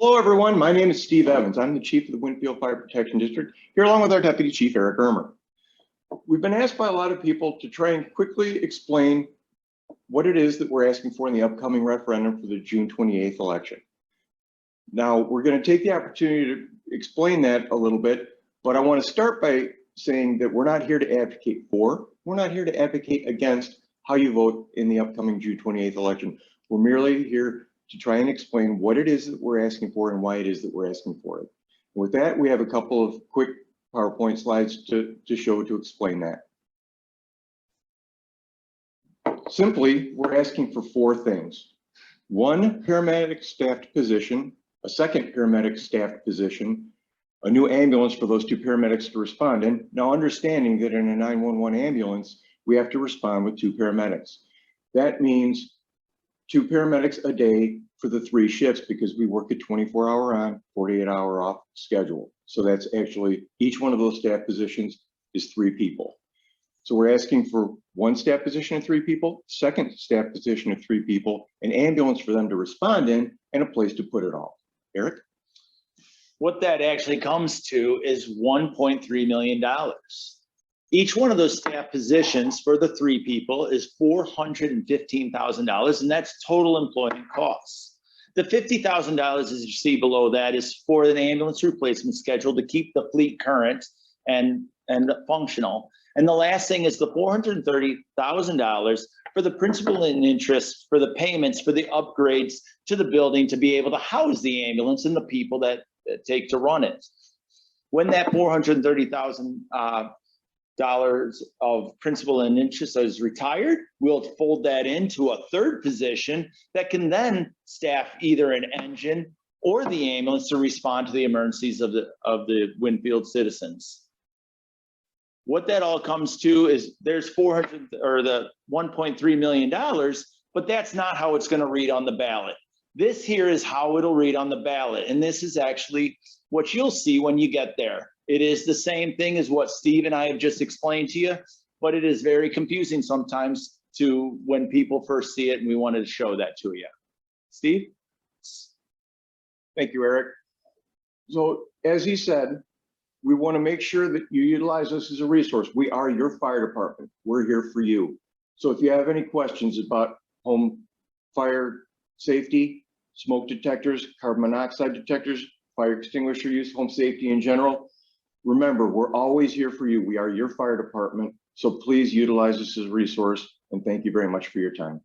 Hello, everyone. My name is Steve Evans. I'm the Chief of the Winfield Fire Protection District, here along with our Deputy Chief, Eric Ermer. We've been asked by a lot of people to try and quickly explain what it is that we're asking for in the upcoming referendum for the June 28th election. Now, we're going to take the opportunity to explain that a little bit, but I want to start by saying that we're not here to advocate for, we're not here to advocate against how you vote in the upcoming June 28th election. We're merely here to try and explain what it is that we're asking for and why it is that we're asking for it. And with that, we have a couple of quick PowerPoint slides to show to explain that. Simply, we're asking for four things. One paramedic staffed position, a second paramedic staffed position, a new ambulance for those two paramedics to respond in. Now, understanding that in a 911 ambulance, we have to respond with two paramedics. That means two paramedics a day for the 3 shifts because we work a 24-hour on, 48-hour off schedule. So that's actually, each one of those staff positions is 3 people. So we're asking for one staff position of 3 people, second staff position of 3 people, an ambulance for them to respond in, and a place to put it all. Eric? What that actually comes to is $1.3 million. Each one of those staff positions for the 3 people is $415,000, and that's total employment costs. The $50,000, as you see below that, is for an ambulance replacement schedule to keep the fleet current and functional. And the last thing is the $430,000 for the principal and interest for the payments for the upgrades to the building to be able to house the ambulance and the people that take to run it. When that $430,000 of principal and interest is retired, we'll fold that into a third position that can then staff either an engine or the ambulance to respond to the emergencies of the Winfield citizens. What that all comes to is there's the $1.3 million, but that's not how it's going to read on the ballot. This here is how it'll read on the ballot, and this is actually what you'll see when you get there. It is the same thing as what Steve and I have just explained to you, but it is very confusing sometimes to when people first see it, and we wanted to show that to you. Steve? Thank you, Eric. So as he said, we want to make sure that you utilize us as a resource. We are your fire department. We're here for you. So if you have any questions about home fire safety, smoke detectors, carbon monoxide detectors, fire extinguisher use, home safety in general, remember, we're always here for you. We are your fire department. So please utilize us as a resource, and thank you very much for your time.